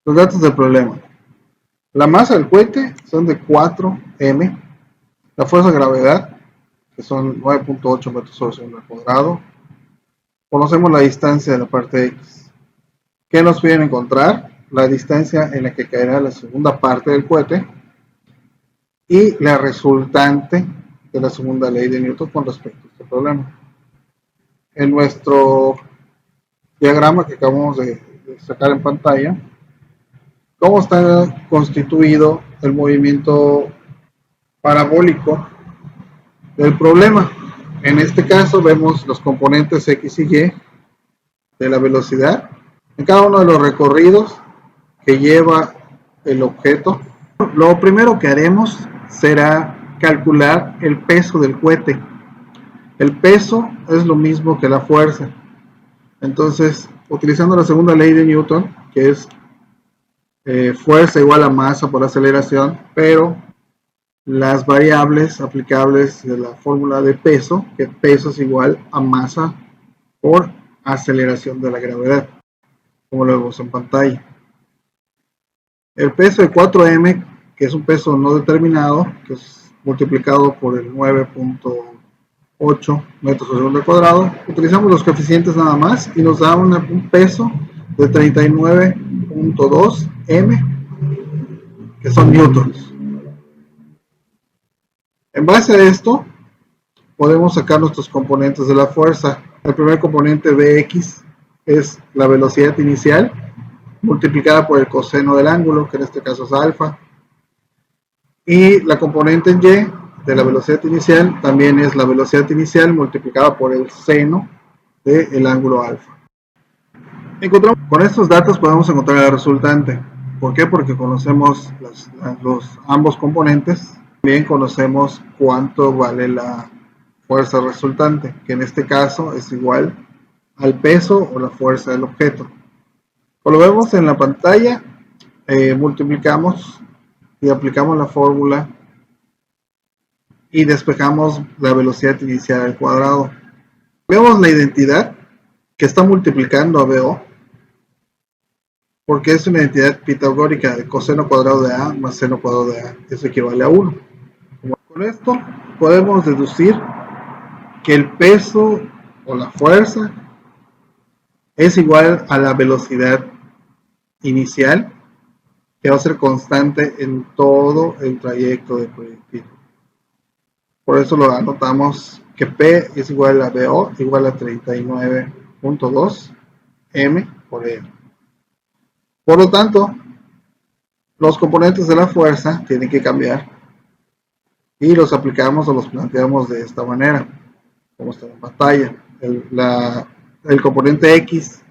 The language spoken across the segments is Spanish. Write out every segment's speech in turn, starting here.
Los datos del problema. La masa del cohete son de 4m. La fuerza de gravedad, que son 9.8 metros sobre segundo al cuadrado. Conocemos la distancia de la parte X. ¿Qué nos piden encontrar? La distancia en la que caerá la segunda parte del cohete y la resultante de la segunda ley de Newton con respecto a este problema. En nuestro diagrama que acabamos de sacar en pantalla, ¿cómo está constituido el movimiento parabólico del problema? En este caso vemos los componentes X y Y de la velocidad en cada uno de los recorridos que lleva el objeto. Lo primero que haremos será calcular el peso del cohete. El peso es lo mismo que la fuerza. Entonces, utilizando la segunda ley de Newton, que es fuerza igual a masa por aceleración, pero las variables aplicables de la fórmula de peso, que peso es igual a masa por aceleración de la gravedad, como lo vemos en pantalla. El peso de 4m, que es un peso no determinado, que es multiplicado por el 9.8 metros sobre segundo al cuadrado, utilizamos los coeficientes nada más y nos da un peso de 39.2 m, que son newtons. En base a esto, podemos sacar nuestros componentes de la fuerza. El primer componente Bx es la velocidad inicial multiplicada por el coseno del ángulo, que en este caso es alfa. Y la componente en Y de la velocidad inicial también es la velocidad inicial multiplicada por el seno del ángulo alfa. Con estos datos podemos encontrar la resultante. ¿Por qué? Porque conocemos ambos componentes. También conocemos cuánto vale la fuerza resultante, que en este caso es igual al peso o la fuerza del objeto. Como lo vemos en la pantalla, multiplicamos y aplicamos la fórmula y despejamos la velocidad inicial al cuadrado. Vemos la identidad que está multiplicando a BO, porque es una identidad pitagórica de coseno cuadrado de A más seno cuadrado de A. Eso equivale a 1. Con esto podemos deducir que el peso o la fuerza es igual a la velocidad inicial, que va a ser constante en todo el trayecto del proyectil. Por eso lo anotamos que P es igual a BO igual a 39.2 m por E. Por lo tanto, los componentes de la fuerza tienen que cambiar y los aplicamos o los planteamos de esta manera, como está en pantalla. El componente X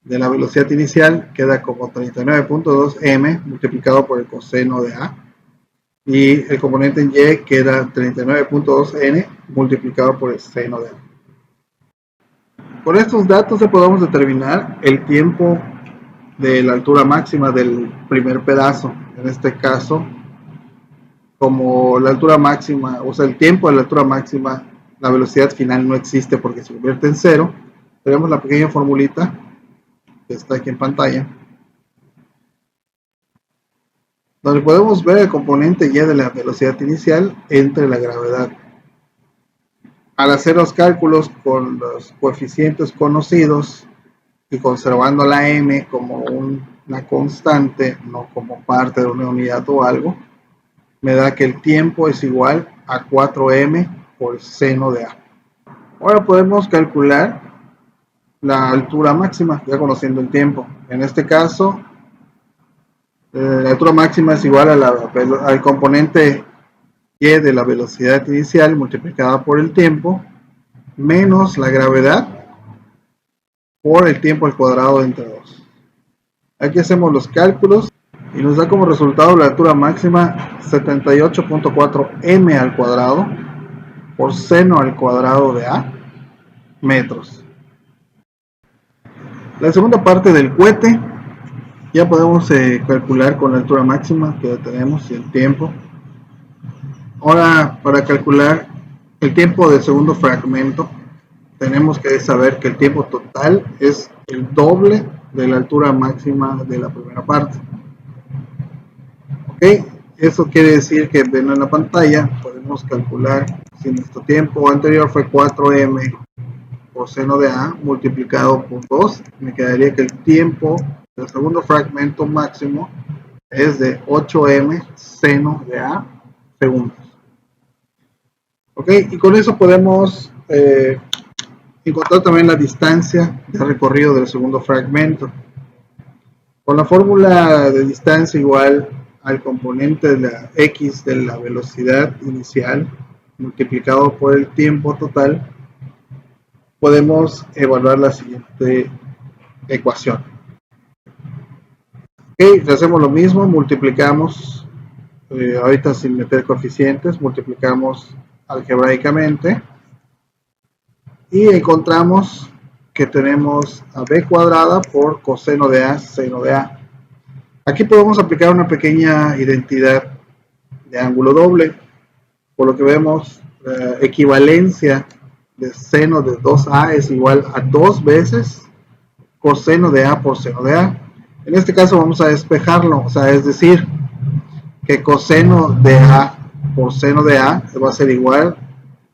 de la velocidad inicial queda como 39.2 m multiplicado por el coseno de A, y el componente en Y queda 39.2 n multiplicado por el seno de A. Con estos datos podemos determinar el tiempo de la altura máxima del primer pedazo. En este caso, como la altura máxima, o sea, el tiempo de la altura máxima, la velocidad final no existe porque se convierte en cero, tenemos la pequeña formulita que está aquí en pantalla, donde podemos ver el componente Y de la velocidad inicial entre la gravedad. Al hacer los cálculos con los coeficientes conocidos y conservando la m como una constante, no como parte de una unidad o algo, me da que el tiempo es igual a 4m por seno de A. Ahora podemos calcular la altura máxima, ya conociendo el tiempo. En este caso, la altura máxima es igual al componente Y de la velocidad inicial multiplicada por el tiempo menos la gravedad por el tiempo al cuadrado entre 2. Aquí hacemos los cálculos y nos da como resultado la altura máxima 78.4 m al cuadrado por seno al cuadrado de A metros. La segunda parte del cohete ya podemos calcular con la altura máxima que ya tenemos y el tiempo. Ahora, para calcular el tiempo del segundo fragmento, tenemos que saber que el tiempo total es el doble de la altura máxima de la primera parte. Ok, eso quiere decir que en la pantalla podemos calcular si nuestro tiempo anterior fue 4m por seno de A multiplicado por 2, me quedaría que el tiempo del segundo fragmento máximo es de 8m seno de A segundos. Ok, y con eso podemos encontrar también la distancia de recorrido del segundo fragmento. Con la fórmula de distancia igual al componente de la x de la velocidad inicial multiplicado por el tiempo total, podemos evaluar la siguiente ecuación. Ok, hacemos lo mismo, multiplicamos, ahorita sin meter coeficientes, multiplicamos algebraicamente y encontramos que tenemos a b cuadrada por coseno de a seno de a. Aquí podemos aplicar una pequeña identidad de ángulo doble, por lo que vemos equivalencia de seno de 2a es igual a 2 veces coseno de a por seno de a. En este caso vamos a despejarlo, o sea, es decir, que coseno de a por seno de a va a ser igual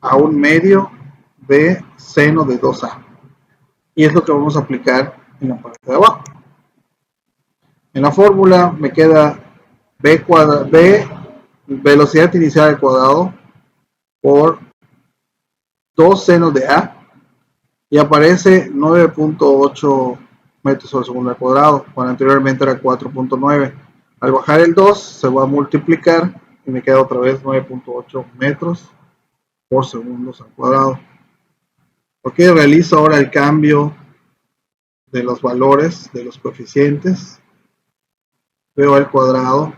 a 1/2 de seno de 2a. Y es lo que vamos a aplicar en la parte de abajo. En la fórmula me queda b velocidad inicial al cuadrado por 2 senos de a y aparece 9.8 metros sobre segundo al cuadrado, cuando anteriormente era 4.9. Al bajar el 2 se va a multiplicar y me queda otra vez 9.8 metros por segundos al cuadrado. Ok, realizo ahora el cambio de los valores de los coeficientes. Veo al cuadrado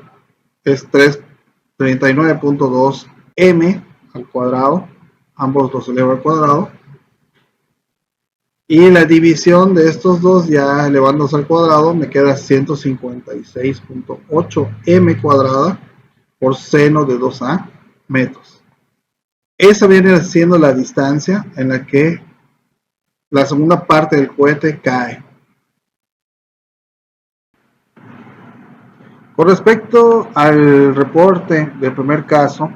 es 39.2 m al cuadrado, ambos los elevo al cuadrado, y la división de estos dos ya elevándose al cuadrado me queda 156.8 m cuadrada por seno de 2a metros. Esa viene siendo la distancia en la que la segunda parte del cohete cae. Con respecto al reporte del primer caso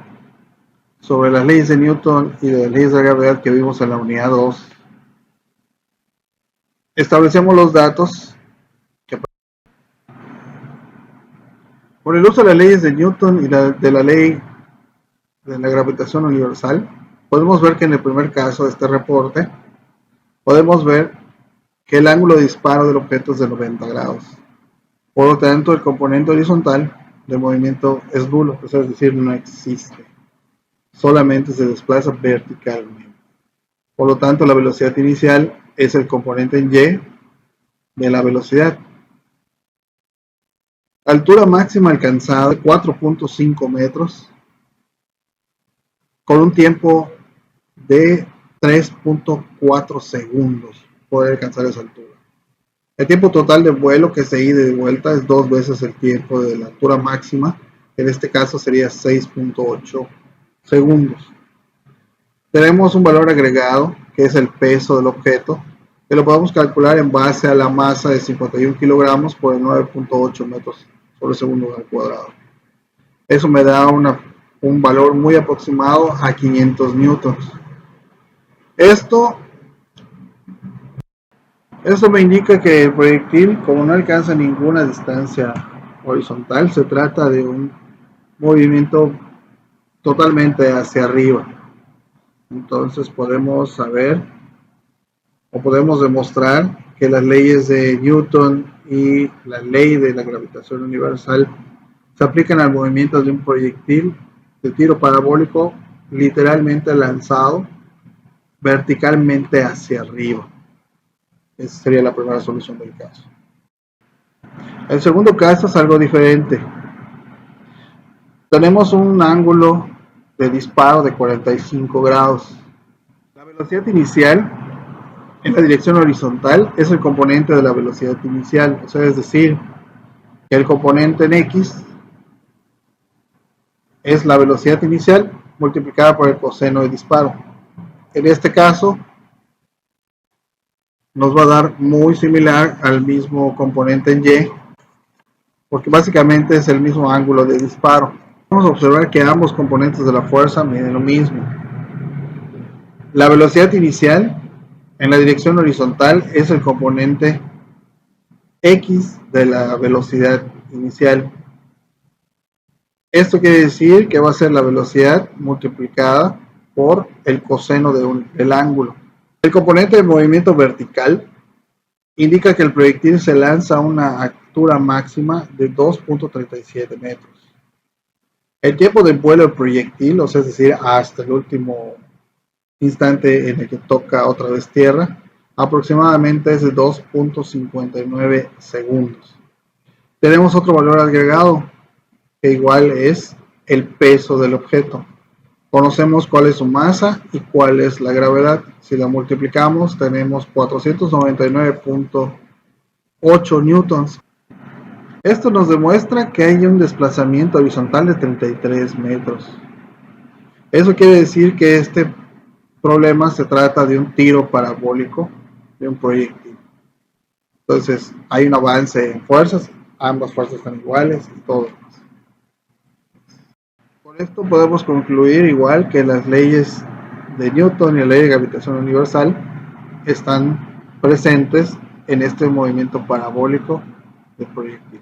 sobre las leyes de Newton y de las leyes de la gravedad que vimos en la unidad 2, establecemos los datos que por el uso de las leyes de Newton y de la ley de la gravitación universal, podemos ver que en el primer caso de este reporte, podemos ver que el ángulo de disparo del objeto es de 90 grados. Por lo tanto, el componente horizontal del movimiento es nulo, es decir, no existe. Solamente se desplaza verticalmente. Por lo tanto, la velocidad inicial es el componente en y de la velocidad. Altura máxima alcanzada 4.5 metros con un tiempo de 3.4 segundos poder alcanzar esa altura. El tiempo total de vuelo que se ida y de vuelta es 2 veces el tiempo de la altura máxima, en este caso sería 6.8 segundos. Tenemos un valor agregado que es el peso del objeto, que lo podemos calcular en base a la masa de 51 kilogramos por el 9.8 metros sobre segundo al cuadrado. Eso me da un valor muy aproximado a 500 newtons. Esto me indica que el proyectil, como no alcanza ninguna distancia horizontal, se trata de un movimiento totalmente hacia arriba. Entonces podemos saber o podemos demostrar que las leyes de Newton y la ley de la gravitación universal se aplican al movimiento de un proyectil de tiro parabólico literalmente lanzado verticalmente hacia arriba. Esa sería la primera solución del caso. El segundo caso es algo diferente. Tenemos un ángulo de disparo de 45 grados. La velocidad inicial en la dirección horizontal es el componente de la velocidad inicial, o sea, es decir, que el componente en x es la velocidad inicial multiplicada por el coseno de disparo. En este caso, nos va a dar muy similar al mismo componente en Y, porque básicamente es el mismo ángulo de disparo. Vamos a observar que ambos componentes de la fuerza miden lo mismo. La velocidad inicial en la dirección horizontal es el componente X de la velocidad inicial. Esto quiere decir que va a ser la velocidad multiplicada por el coseno del ángulo. El componente de movimiento vertical indica que el proyectil se lanza a una altura máxima de 2.37 metros. El tiempo de vuelo del proyectil, o sea, es decir, hasta el último instante en el que toca otra vez tierra, aproximadamente es de 2.59 segundos. Tenemos otro valor agregado, que igual es el peso del objeto. Conocemos cuál es su masa y cuál es la gravedad. Si la multiplicamos, tenemos 499.8 newtons. Esto nos demuestra que hay un desplazamiento horizontal de 33 metros. Eso quiere decir que este problema se trata de un tiro parabólico de un proyectil. Entonces, hay un avance en fuerzas, ambas fuerzas están iguales y todo. Con esto podemos concluir igual que las leyes de Newton y la ley de gravitación universal están presentes en este movimiento parabólico del proyectil.